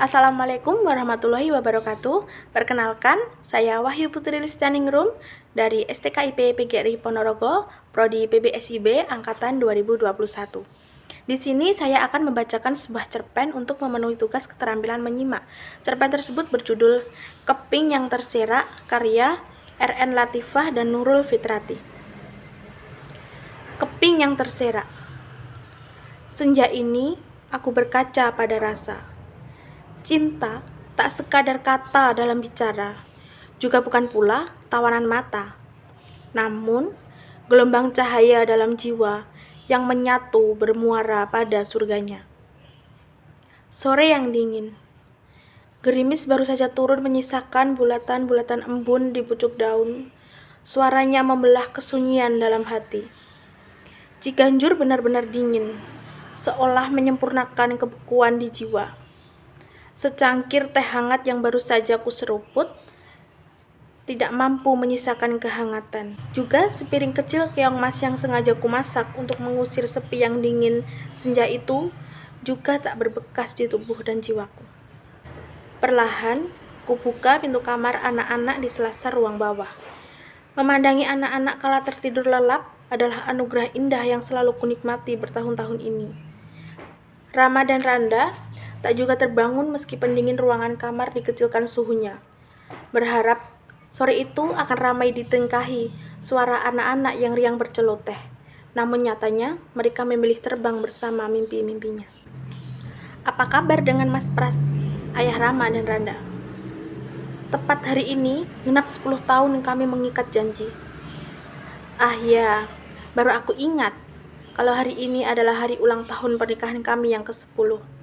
Assalamualaikum warahmatullahi wabarakatuh. Perkenalkan, saya Wahyu Putri Listianingrum dari STKIP PGRI Ponorogo, Prodi PBSIB Angkatan 2021. Di sini saya akan membacakan sebuah cerpen untuk memenuhi tugas keterampilan menyimak. Cerpen tersebut berjudul Keping yang Terserak, karya RN Latifah dan Nurul Fitrati. Keping yang terserak. Senja ini aku berkaca pada rasa. Cinta tak sekadar kata dalam bicara, juga bukan pula tawanan mata. Namun, gelombang cahaya dalam jiwa yang menyatu bermuara pada surganya. Sore yang dingin. Gerimis baru saja turun menyisakan bulatan-bulatan embun di pucuk daun. Suaranya membelah kesunyian dalam hati. Ciganjur benar-benar dingin, seolah menyempurnakan kebekuan di jiwa. Secangkir teh hangat yang baru saja kuseruput tidak mampu menyisakan kehangatan. Juga sepiring kecil keong mas yang sengaja kumasak untuk mengusir sepi yang dingin senja itu juga tak berbekas di tubuh dan jiwaku. Perlahan, kubuka pintu kamar anak-anak di selasar ruang bawah. Memandangi anak-anak kala tertidur lelap adalah anugerah indah yang selalu kunikmati bertahun-tahun ini. Rama dan Randa tak juga terbangun meski pendingin ruangan kamar dikecilkan suhunya. Berharap sore itu akan ramai ditengkahi suara anak-anak yang riang berceloteh. Namun nyatanya mereka memilih terbang bersama mimpi-mimpinya. Apa kabar dengan Mas Pras, ayah Rama dan Randa? Tepat hari ini genap 10 tahun kami mengikat janji. Ah ya, baru aku ingat kalau hari ini adalah hari ulang tahun pernikahan kami yang ke-10.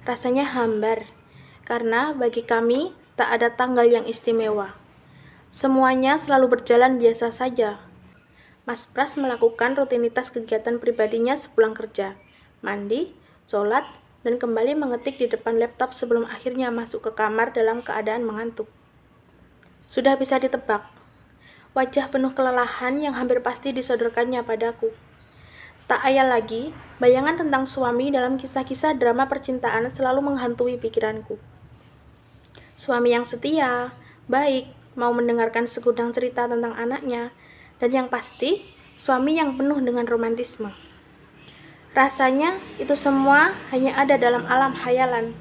Rasanya hambar, karena bagi kami tak ada tanggal yang istimewa. Semuanya selalu berjalan biasa saja. Mas Pras melakukan rutinitas kegiatan pribadinya sepulang kerja, mandi, sholat, dan kembali mengetik di depan laptop sebelum akhirnya masuk ke kamar dalam keadaan mengantuk. Sudah bisa ditebak, wajah penuh kelelahan yang hampir pasti disodorkannya padaku. Tak ayal lagi, bayangan tentang suami dalam kisah-kisah drama percintaan selalu menghantui pikiranku. Suami yang setia, baik, mau mendengarkan segudang cerita tentang anaknya, dan yang pasti, suami yang penuh dengan romantisme. Rasanya itu semua hanya ada dalam alam khayalan.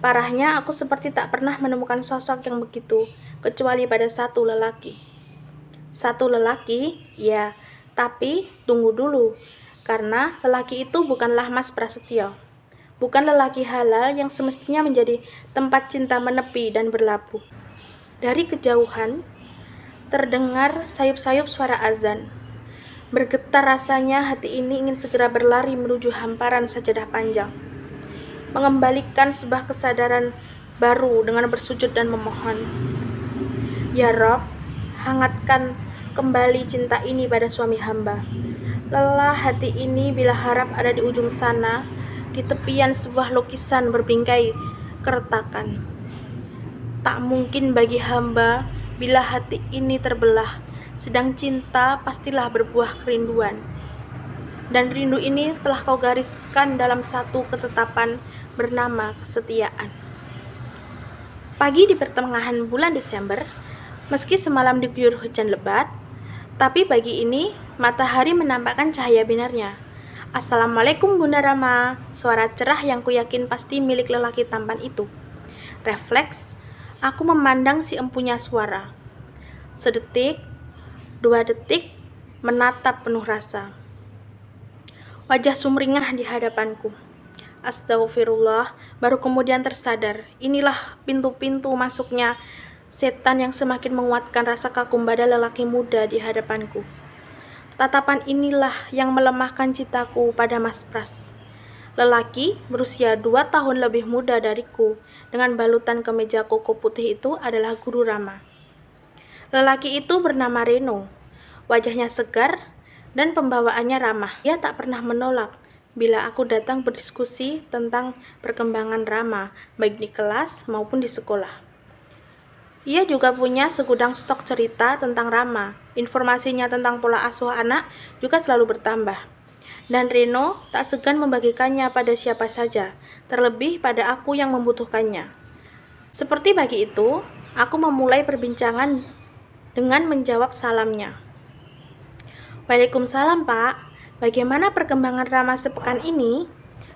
Parahnya, aku seperti tak pernah menemukan sosok yang begitu, kecuali pada satu lelaki. Satu lelaki, ya, tapi tunggu dulu, karena lelaki itu bukanlah Mas Prasetyo. Bukan lelaki halal yang semestinya menjadi tempat cinta menepi dan berlabuh. Dari kejauhan, terdengar sayup-sayup suara azan. Bergetar rasanya hati ini ingin segera berlari menuju hamparan sajadah panjang. Mengembalikan sebuah kesadaran baru dengan bersujud dan memohon. Ya Rob, hangatkan kembali cinta ini pada suami hamba. Lelah hati ini bila harap ada di ujung sana, di tepian sebuah lukisan berbingkai keretakan. Tak mungkin bagi hamba bila hati ini terbelah, sedang cinta pastilah berbuah kerinduan. Dan rindu ini telah kau gariskan dalam satu ketetapan bernama kesetiaan. Pagi di pertengahan bulan Desember, meski semalam diguyur hujan lebat, tapi pagi ini matahari menampakkan cahaya binarnya. Assalamualaikum Bunda Rama, suara cerah yang kuyakin pasti milik lelaki tampan itu. Refleks, aku memandang si empunya suara. Sedetik, 2 detik, menatap penuh rasa. Wajah sumringah di hadapanku. Astagfirullah, baru kemudian tersadar, inilah pintu-pintu masuknya setan yang semakin menguatkan rasa kagum pada lelaki muda di hadapanku. Tatapan inilah yang melemahkan cintaku pada Mas Pras. Lelaki berusia 2 tahun lebih muda dariku dengan balutan kemeja koko putih itu adalah Guru Rama. Lelaki itu bernama Reno. Wajahnya segar dan pembawaannya ramah. Ia tak pernah menolak bila aku datang berdiskusi tentang perkembangan Rama, baik di kelas maupun di sekolah. Ia juga punya segudang stok cerita tentang Rama. Informasinya tentang pola asuh anak juga selalu bertambah. Dan Reno tak segan membagikannya pada siapa saja, terlebih pada aku yang membutuhkannya. Seperti pagi itu, aku memulai perbincangan dengan menjawab salamnya. Waalaikumsalam, Pak. Bagaimana perkembangan Rama sepekan ini?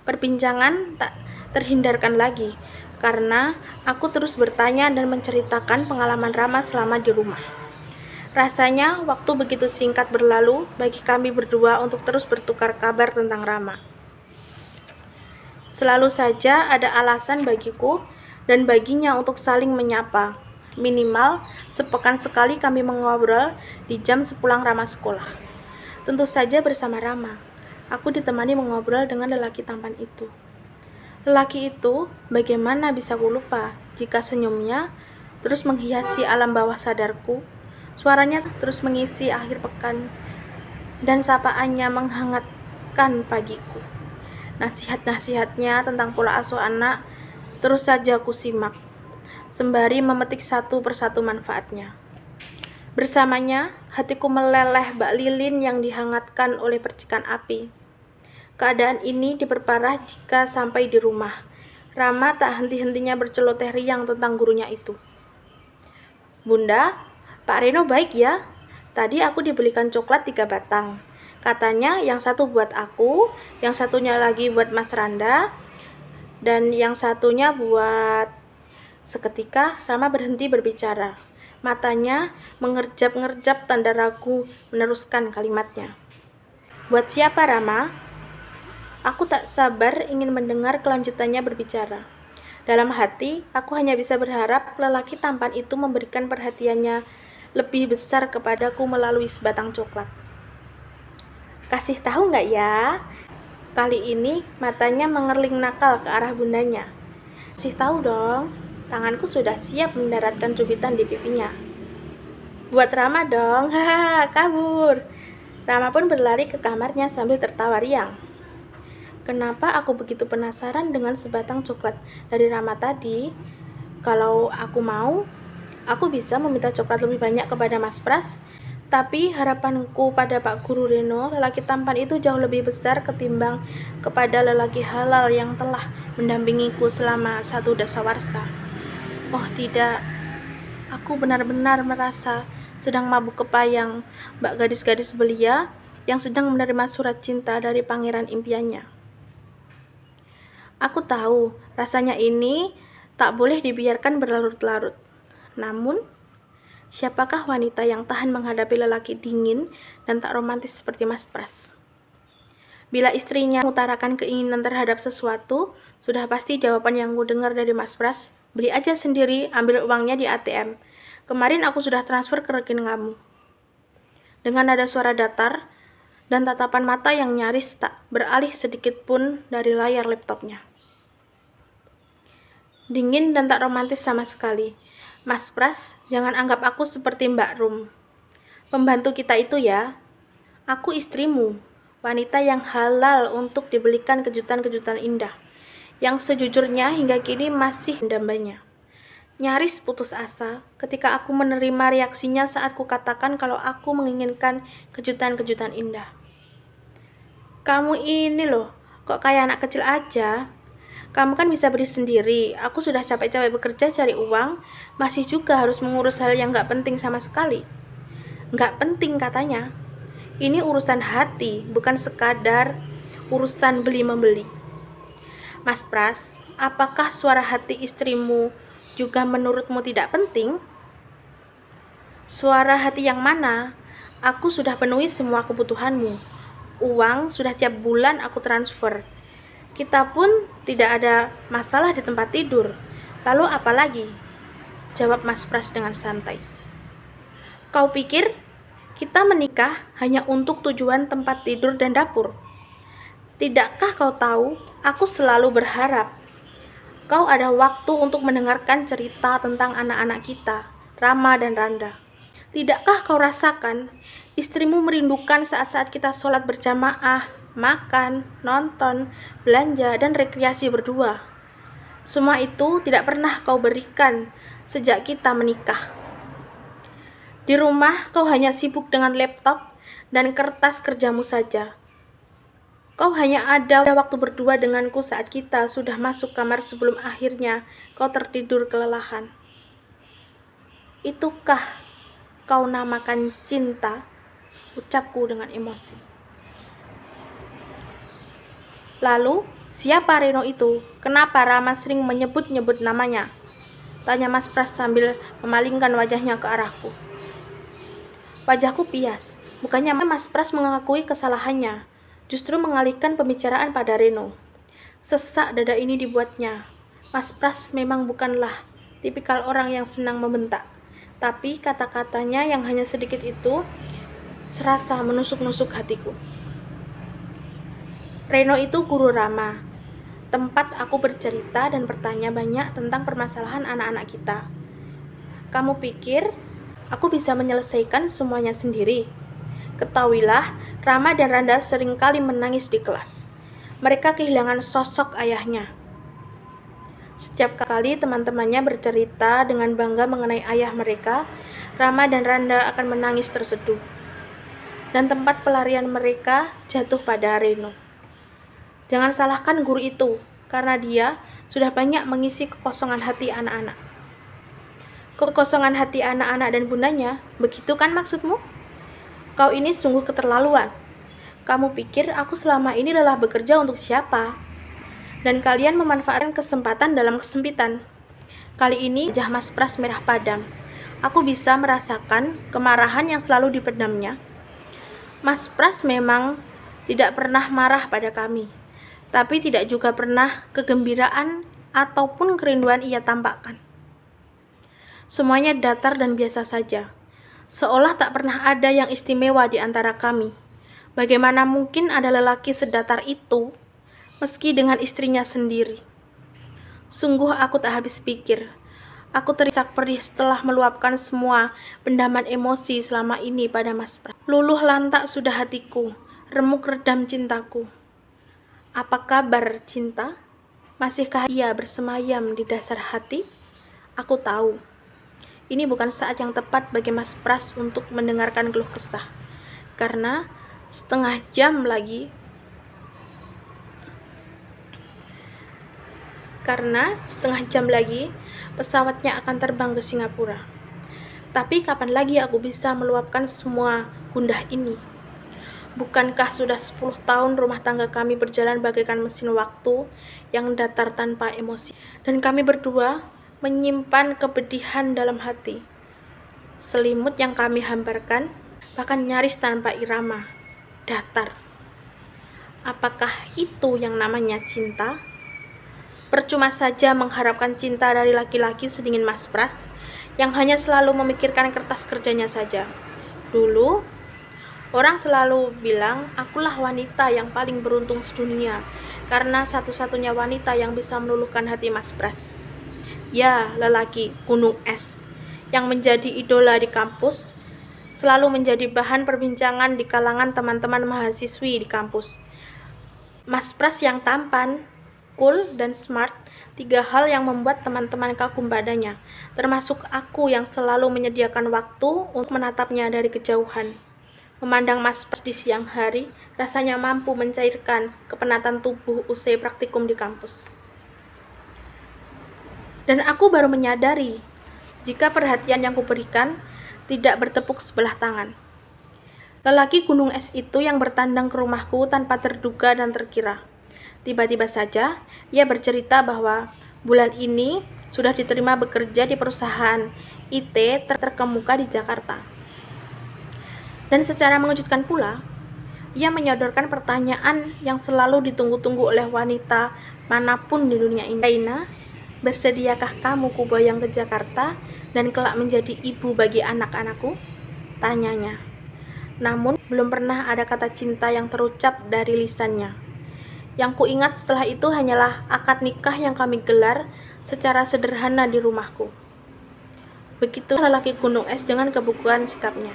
Perbincangan tak terhindarkan lagi, karena aku terus bertanya dan menceritakan pengalaman Rama selama di rumah. Rasanya waktu begitu singkat berlalu bagi kami berdua untuk terus bertukar kabar tentang Rama. Selalu saja ada alasan bagiku dan baginya untuk saling menyapa. Minimal sepekan sekali kami mengobrol di jam sepulang Rama sekolah. Tentu saja bersama Rama. Aku ditemani mengobrol dengan lelaki tampan itu. Lelaki itu bagaimana bisa kulupa jika senyumnya terus menghiasi alam bawah sadarku. Suaranya terus mengisi akhir pekan, dan sapaannya menghangatkan pagiku. Nasihat-nasihatnya tentang pola asuh anak terus saja aku simak, sembari memetik satu persatu manfaatnya. Bersamanya, hatiku meleleh bak lilin yang dihangatkan oleh percikan api. Keadaan ini diperparah jika sampai di rumah. Rama tak henti-hentinya berceloteh riang tentang gurunya itu. Bunda, Pak Reno baik ya. Tadi aku dibelikan coklat 3 batang. Katanya yang satu buat aku, yang satunya lagi buat Mas Randa, dan yang satunya buat... Seketika Rama berhenti berbicara. Matanya mengerjap-ngerjap tanda ragu meneruskan kalimatnya. Buat siapa, Rama? Aku tak sabar ingin mendengar kelanjutannya berbicara. Dalam hati, aku hanya bisa berharap lelaki tampan itu memberikan perhatiannya lebih besar kepadaku melalui sebatang coklat. Kasih tahu nggak ya? Kali ini matanya mengerling nakal ke arah bundanya. Kasih tahu dong. Tanganku sudah siap mendaratkan cubitan di pipinya. Buat Rama dong. Haha, kabur. Rama pun berlari ke kamarnya sambil tertawa riang. Kenapa aku begitu penasaran dengan sebatang coklat dari Rama tadi? Kalau aku mau, aku bisa meminta coklat lebih banyak kepada Mas Pras, tapi harapanku pada Pak Guru Reno, lelaki tampan itu jauh lebih besar ketimbang kepada lelaki halal yang telah mendampingiku selama 1 dasawarsa. Oh tidak, aku benar-benar merasa sedang mabuk kepayang, bak gadis-gadis belia yang sedang menerima surat cinta dari pangeran impiannya. Aku tahu rasanya ini tak boleh dibiarkan berlarut-larut. Namun, siapakah wanita yang tahan menghadapi lelaki dingin dan tak romantis seperti Mas Pras? Bila istrinya mengutarakan keinginan terhadap sesuatu, sudah pasti jawaban yang ku dengar dari Mas Pras, beli aja sendiri, ambil uangnya di ATM. Kemarin aku sudah transfer ke rekening kamu. Dengan nada suara datar dan tatapan mata yang nyaris tak beralih sedikit pun dari layar laptopnya. Dingin dan tak romantis sama sekali. Mas Pras, jangan anggap aku seperti Mbak Rum. Pembantu kita itu ya. Aku istrimu, wanita yang halal untuk dibelikan kejutan-kejutan indah, yang sejujurnya hingga kini masih mendambanya. Nyaris putus asa ketika aku menerima reaksinya saat kukatakan kalau aku menginginkan kejutan-kejutan indah. Kamu ini loh, kok kayak anak kecil aja? Kamu kan bisa beli sendiri. Aku sudah capek-capek bekerja cari uang, masih juga harus mengurus hal yang gak penting sama sekali. Gak penting katanya. Ini urusan hati, bukan sekadar urusan beli-membeli. Mas Pras, apakah suara hati istrimu juga menurutmu tidak penting? Suara hati yang mana? Aku sudah penuhi semua kebutuhanmu. Uang sudah tiap bulan aku transfer. Kita pun tidak ada masalah di tempat tidur. Lalu apa lagi? Jawab Mas Pras dengan santai. Kau pikir kita menikah hanya untuk tujuan tempat tidur dan dapur? Tidakkah kau tahu, aku selalu berharap kau ada waktu untuk mendengarkan cerita tentang anak-anak kita, Rama dan Randa. Tidakkah kau rasakan istrimu merindukan saat-saat kita sholat berjamaah, makan, nonton, belanja, dan rekreasi berdua? Semua itu tidak pernah kau berikan sejak kita menikah. Di rumah kau hanya sibuk dengan laptop dan kertas kerjamu saja. Kau hanya ada waktu berdua denganku saat kita sudah masuk kamar sebelum akhirnya kau tertidur kelelahan. Itukah kau namakan cinta? Ucapku dengan emosi. Lalu, siapa Reno itu? Kenapa Rama sering menyebut-nyebut namanya? Tanya Mas Pras sambil memalingkan wajahnya ke arahku. Wajahku pias. Bukannya Mas Pras mengakui kesalahannya, justru mengalihkan pembicaraan pada Reno. Sesak dada ini dibuatnya. Mas Pras memang bukanlah tipikal orang yang senang membentak. Tapi kata-katanya yang hanya sedikit itu serasa menusuk-nusuk hatiku. Reno itu guru Rama, tempat aku bercerita dan bertanya banyak tentang permasalahan anak-anak kita. Kamu pikir aku bisa menyelesaikan semuanya sendiri? Ketahuilah, Rama dan Randa seringkali menangis di kelas. Mereka kehilangan sosok ayahnya. Setiap kali teman-temannya bercerita dengan bangga mengenai ayah mereka, Rama dan Randa akan menangis terseduh. Dan tempat pelarian mereka jatuh pada Reno. Jangan salahkan guru itu, karena dia sudah banyak mengisi kekosongan hati anak-anak. Kekosongan hati anak-anak dan bundanya, begitu kan maksudmu? Kau ini sungguh keterlaluan. Kamu pikir aku selama ini lelah bekerja untuk siapa? Dan kalian memanfaatkan kesempatan dalam kesempitan. Kali ini wajah Mas Pras merah padam. Aku bisa merasakan kemarahan yang selalu dipendamnya. Mas Pras memang tidak pernah marah pada kami, tapi tidak juga pernah kegembiraan ataupun kerinduan ia tampakkan. Semuanya datar dan biasa saja, seolah tak pernah ada yang istimewa di antara kami. Bagaimana mungkin ada lelaki sedatar itu, meski dengan istrinya sendiri? Sungguh aku tak habis pikir. Aku terisak perih setelah meluapkan semua pendaman emosi selama ini pada Mas Pras. Luluh lantak sudah hatiku, remuk redam cintaku. Apa kabar cinta? Masihkah ia bersemayam di dasar hati? Aku tahu, ini bukan saat yang tepat bagi Mas Pras untuk mendengarkan keluh kesah. Karena setengah jam lagi pesawatnya akan terbang ke Singapura. Tapi kapan lagi aku bisa meluapkan semua gundah ini? Bukankah sudah 10 tahun rumah tangga kami berjalan bagaikan mesin waktu yang datar tanpa emosi, dan kami berdua menyimpan kepedihan dalam hati. Selimut yang kami hamparkan bahkan nyaris tanpa irama, datar. Apakah itu yang namanya cinta? Percuma saja mengharapkan cinta dari laki-laki sedingin Mas Pras yang hanya selalu memikirkan kertas kerjanya saja. Dulu, orang selalu bilang akulah wanita yang paling beruntung sedunia karena satu-satunya wanita yang bisa meluluhkan hati Mas Pras. Ya, lelaki gunung es yang menjadi idola di kampus, selalu menjadi bahan perbincangan di kalangan teman-teman mahasiswi di kampus. Mas Pras yang tampan, cool, dan smart, 3 hal yang membuat teman-teman kagum padanya, termasuk aku yang selalu menyediakan waktu untuk menatapnya dari kejauhan. Memandang Mas Pras di siang hari, rasanya mampu mencairkan kepenatan tubuh usai praktikum di kampus. Dan aku baru menyadari, jika perhatian yang kuberikan tidak bertepuk sebelah tangan. Lelaki gunung es itu yang bertandang ke rumahku tanpa terduga dan terkira. Tiba-tiba saja, ia bercerita bahwa bulan ini sudah diterima bekerja di perusahaan IT terkemuka di Jakarta. Dan secara mengejutkan pula, ia menyodorkan pertanyaan yang selalu ditunggu-tunggu oleh wanita manapun di dunia ini. Raina, bersediakah kamu kuboyong ke Jakarta dan kelak menjadi ibu bagi anak-anakku? Tanyanya. Namun, belum pernah ada kata cinta yang terucap dari lisannya. Yang kuingat setelah itu hanyalah akad nikah yang kami gelar secara sederhana di rumahku. Begitu lelaki gunung es dengan kebukuan sikapnya.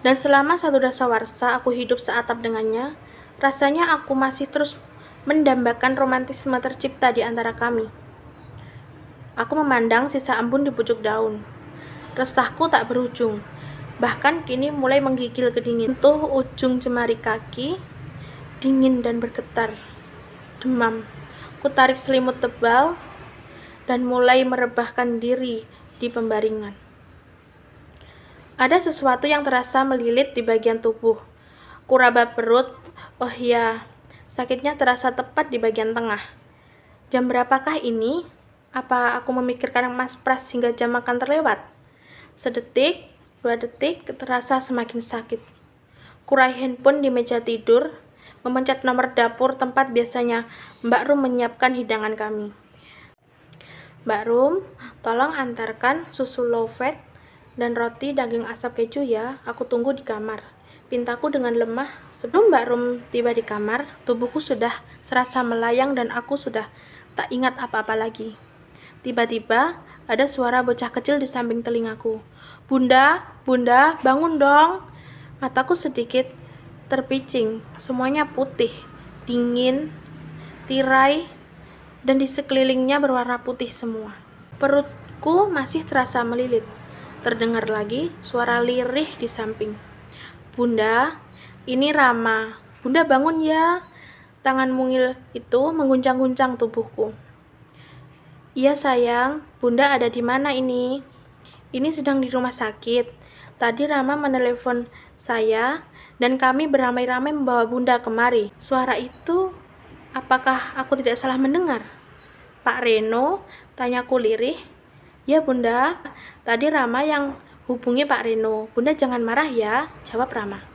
Dan selama 1 dasawarsa aku hidup seatap dengannya, rasanya aku masih terus mendambakan romantisme tercipta di antara kami. Aku memandang sisa embun di pucuk daun. Resahku tak berujung, bahkan kini mulai menggigil kedingin. Sentuh ujung jemari kaki dingin dan bergetar. Demam. Ku tarik selimut tebal dan mulai merebahkan diri di pembaringan. Ada sesuatu yang terasa melilit di bagian tubuh. Ku raba perut. Oh ya, sakitnya terasa tepat di bagian tengah. Jam berapakah ini? Apa aku memikirkan Mas Pras hingga jam makan terlewat? Sedetik, 2 detik, terasa semakin sakit. Kurai handphone di meja tidur, memencet nomor dapur tempat biasanya Mbak Rum menyiapkan hidangan kami. Mbak Rum, tolong antarkan susu low fat dan roti daging asap keju ya, aku tunggu di kamar. Pintaku dengan lemah. Sebelum Mbak Rum tiba di kamar, tubuhku sudah serasa melayang dan aku sudah tak ingat apa-apa lagi. Tiba-tiba, ada suara bocah kecil di samping telingaku. Bunda, Bunda, bangun dong. Mataku sedikit terpicing, semuanya putih, dingin, tirai, dan di sekelilingnya berwarna putih semua. Perutku masih terasa melilit. Terdengar lagi suara lirih di samping. Bunda, ini Rama. Bunda bangun ya. Tangan mungil itu mengguncang-guncang tubuhku. Iya sayang, Bunda ada di mana ini? Ini sedang di rumah sakit. Tadi Rama menelepon saya dan kami beramai-ramai membawa Bunda kemari. Suara itu, apakah aku tidak salah mendengar? Pak Reno, tanyaku lirih. Ya Bunda, tadi Rama yang hubungi Pak Reno. Bunda jangan marah ya, jawab Rama.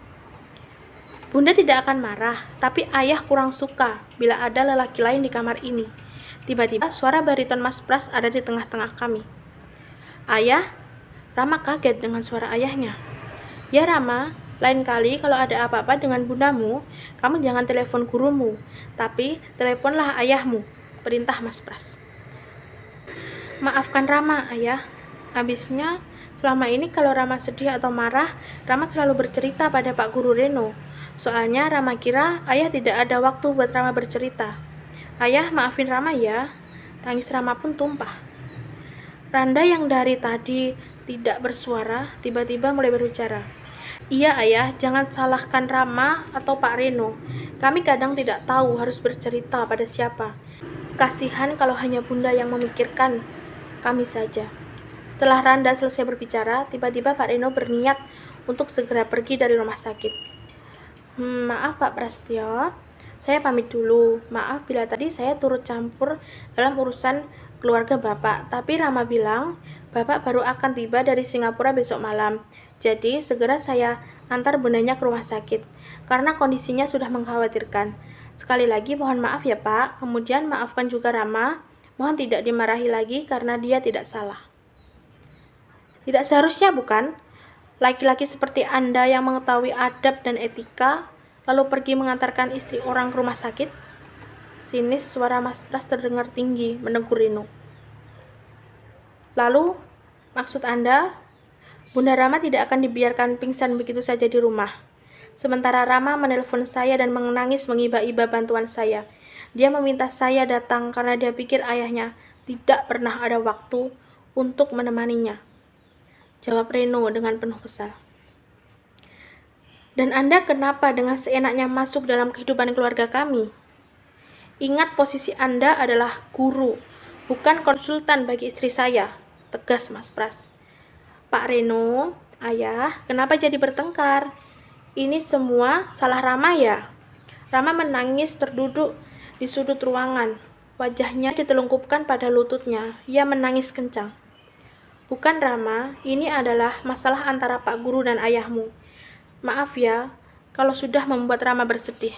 Bunda tidak akan marah, tapi ayah kurang suka bila ada lelaki lain di kamar ini. Tiba-tiba suara bariton Mas Pras ada di tengah-tengah kami. Ayah? Rama kaget dengan suara ayahnya. Ya Rama, lain kali kalau ada apa-apa dengan bundamu, kamu jangan telepon gurumu, tapi teleponlah ayahmu, perintah Mas Pras. Maafkan Rama, ayah. Habisnya, selama ini kalau Rama sedih atau marah, Rama selalu bercerita pada Pak Guru Reno. Soalnya Rama kira ayah tidak ada waktu buat Rama bercerita. Ayah, maafin Rama ya. Tangis Rama pun tumpah. Randa yang dari tadi tidak bersuara, tiba-tiba mulai berbicara. Iya ayah, jangan salahkan Rama atau Pak Reno. Kami kadang tidak tahu harus bercerita pada siapa. Kasihan kalau hanya Bunda yang memikirkan kami saja. Setelah Randa selesai berbicara, tiba-tiba Pak Reno berniat untuk segera pergi dari rumah sakit. Maaf Pak Prastyo, saya pamit dulu. Maaf bila tadi saya turut campur dalam urusan keluarga Bapak. Tapi Rama bilang, Bapak baru akan tiba dari Singapura besok malam. Jadi segera saya antar bundanya ke rumah sakit, karena kondisinya sudah mengkhawatirkan. Sekali lagi mohon maaf ya Pak. Kemudian maafkan juga Rama. Mohon tidak dimarahi lagi karena dia tidak salah. Tidak seharusnya bukan? Laki-laki seperti Anda yang mengetahui adab dan etika, lalu pergi mengantarkan istri orang ke rumah sakit? Sinis suara Mas Pras terdengar tinggi menegur Reno. Lalu, maksud Anda, Bunda Rama tidak akan dibiarkan pingsan begitu saja di rumah. Sementara Rama menelpon saya dan menangis mengiba-iba bantuan saya. Dia meminta saya datang karena dia pikir ayahnya tidak pernah ada waktu untuk menemaninya. Jawab Reno dengan penuh kesal. Dan Anda kenapa dengan seenaknya masuk dalam kehidupan keluarga kami? Ingat posisi Anda adalah guru, bukan konsultan bagi istri saya, tegas Mas Pras. Pak Reno, ayah, kenapa jadi bertengkar? Ini semua salah Rama ya? Rama menangis terduduk di sudut ruangan. Wajahnya ditelungkupkan pada lututnya. Ia menangis kencang. Bukan Rama, ini adalah masalah antara Pak Guru dan ayahmu. Maaf ya, kalau sudah membuat Rama bersedih.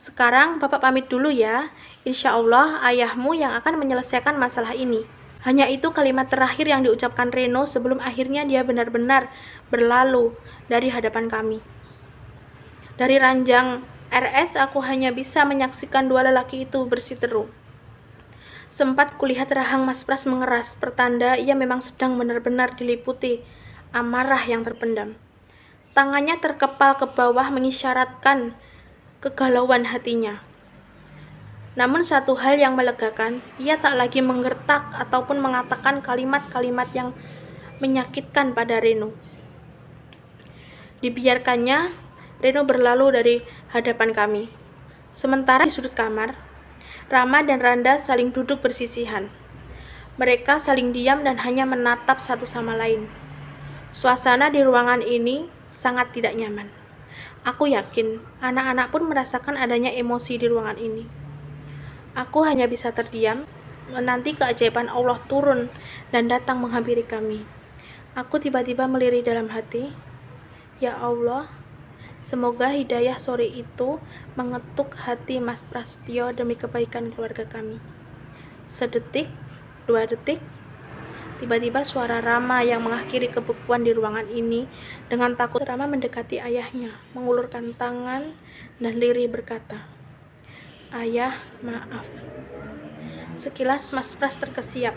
Sekarang Bapak pamit dulu ya. Insya Allah ayahmu yang akan menyelesaikan masalah ini. Hanya itu kalimat terakhir yang diucapkan Reno sebelum akhirnya dia benar-benar berlalu dari hadapan kami. Dari ranjang RS aku hanya bisa menyaksikan dua lelaki itu bersiteru. Sempat kulihat rahang Mas Pras mengeras, pertanda ia memang sedang benar-benar diliputi amarah yang terpendam. Tangannya terkepal ke bawah mengisyaratkan kegalauan hatinya. Namun satu hal yang melegakan, ia tak lagi menggertak ataupun mengatakan kalimat-kalimat yang menyakitkan pada Reno. Dibiarkannya, Reno berlalu dari hadapan kami. Sementara di sudut kamar, Rama dan Randa saling duduk bersisihan. Mereka saling diam dan hanya menatap satu sama lain. Suasana di ruangan ini sangat tidak nyaman. Aku yakin anak-anak pun merasakan adanya emosi di ruangan ini. Aku hanya bisa terdiam, menanti keajaiban Allah turun dan datang menghampiri kami. Aku tiba-tiba melirik dalam hati, ya Allah, semoga hidayah sore itu mengetuk hati Mas Prastio demi kebaikan keluarga kami. Sedetik, 2 detik, tiba-tiba suara Rama yang mengakhiri kebekuan di ruangan ini. Dengan takut Rama mendekati ayahnya, mengulurkan tangan dan lirih berkata, "Ayah, maaf." Sekilas Mas Pras terkesiap.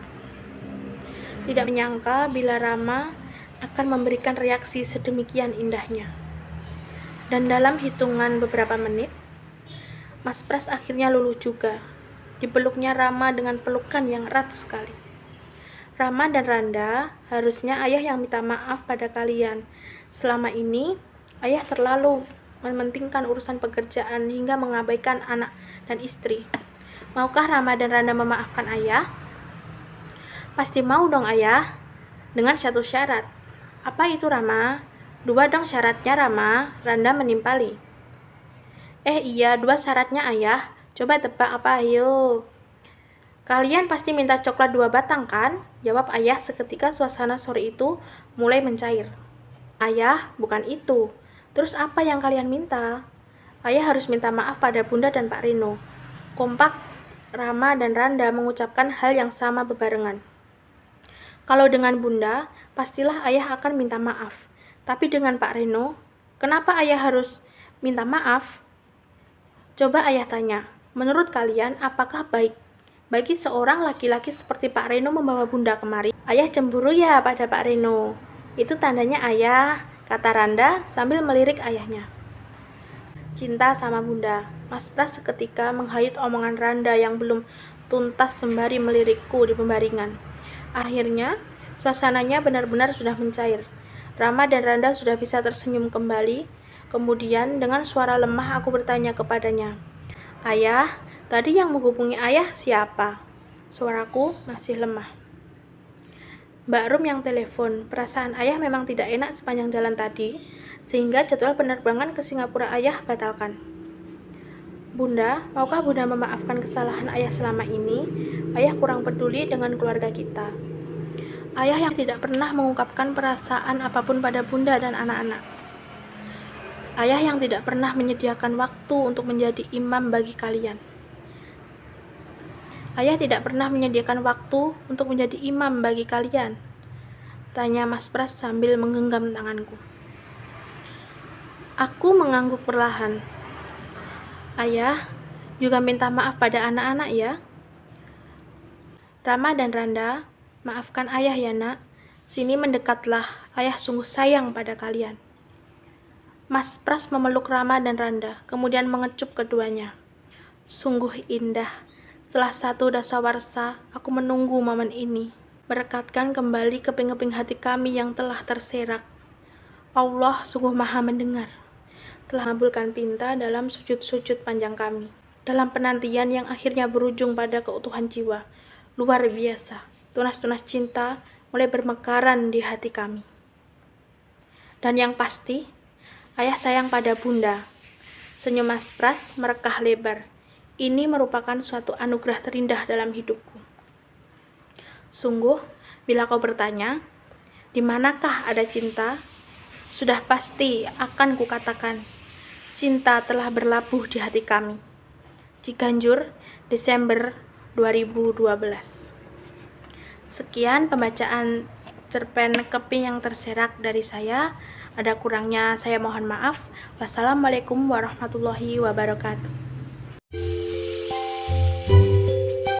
Tidak menyangka bila Rama akan memberikan reaksi sedemikian indahnya. Dan dalam hitungan beberapa menit, Mas Pras akhirnya luluh juga. Dipeluknya Rama dengan pelukan yang erat sekali. Rama dan Randa, harusnya ayah yang minta maaf pada kalian. Selama ini, ayah terlalu mementingkan urusan pekerjaan hingga mengabaikan anak dan istri. Maukah Rama dan Randa memaafkan ayah? Pasti mau dong ayah, dengan satu syarat. Apa itu Rama? 2 dong syaratnya Rama, Randa menimpali. Iya, 2 syaratnya ayah. Coba tebak apa ayo? Kalian pasti minta coklat 2 batang kan? Jawab ayah seketika suasana sore itu mulai mencair. Ayah, bukan itu. Terus apa yang kalian minta? Ayah harus minta maaf pada Bunda dan Pak Reno. Kompak, Rama dan Randa mengucapkan hal yang sama bebarengan. Kalau dengan Bunda, pastilah ayah akan minta maaf. Tapi dengan Pak Reno, kenapa ayah harus minta maaf? Coba ayah tanya, menurut kalian apakah baik bagi seorang laki-laki seperti Pak Reno membawa Bunda kemari? Ayah cemburu ya pada Pak Reno. Itu tandanya ayah, kata Randa sambil melirik ayahnya. Cinta sama Bunda. Mas Pras seketika menghayut omongan Randa yang belum tuntas sembari melirikku di pembaringan. Akhirnya, suasananya benar-benar sudah mencair. Rama dan Randa sudah bisa tersenyum kembali. Kemudian dengan suara lemah aku bertanya kepadanya, "Ayah, tadi yang menghubungi ayah siapa?" Suaraku masih lemah. Mbak Rum yang telepon. Perasaan ayah memang tidak enak sepanjang jalan tadi, sehingga jadwal penerbangan ke Singapura ayah batalkan. Bunda, maukah Bunda memaafkan kesalahan ayah selama ini? Ayah kurang peduli dengan keluarga kita. Ayah yang tidak pernah mengungkapkan perasaan apapun pada Bunda dan anak-anak. Ayah yang tidak pernah menyediakan waktu untuk menjadi imam bagi kalian. Ayah tidak pernah menyediakan waktu untuk menjadi imam bagi kalian. Tanya Mas Pras sambil menggenggam tanganku. Aku mengangguk perlahan. Ayah juga minta maaf pada anak-anak ya. Rama dan Randa, maafkan ayah ya nak. Sini mendekatlah, ayah sungguh sayang pada kalian. Mas Pras memeluk Rama dan Randa, kemudian mengecup keduanya. Sungguh indah. Setelah 1 dasawarsa, aku menunggu momen ini. Merekatkan kembali keping-keping hati kami yang telah terserak. Allah sungguh maha mendengar. Telah mengabulkan pinta dalam sujud-sujud panjang kami. Dalam penantian yang akhirnya berujung pada keutuhan jiwa. Luar biasa, tunas-tunas cinta mulai bermekaran di hati kami. Dan yang pasti, ayah sayang pada Bunda. Senyum Mas Pras merekah lebar. Ini merupakan suatu anugerah terindah dalam hidupku. Sungguh, bila kau bertanya, di manakah ada cinta? Sudah pasti akan kukatakan, cinta telah berlabuh di hati kami. Ciganjur, Desember 2012. Sekian pembacaan cerpen Keping yang Terserak dari saya. Ada kurangnya saya mohon maaf. Wassalamualaikum warahmatullahi wabarakatuh.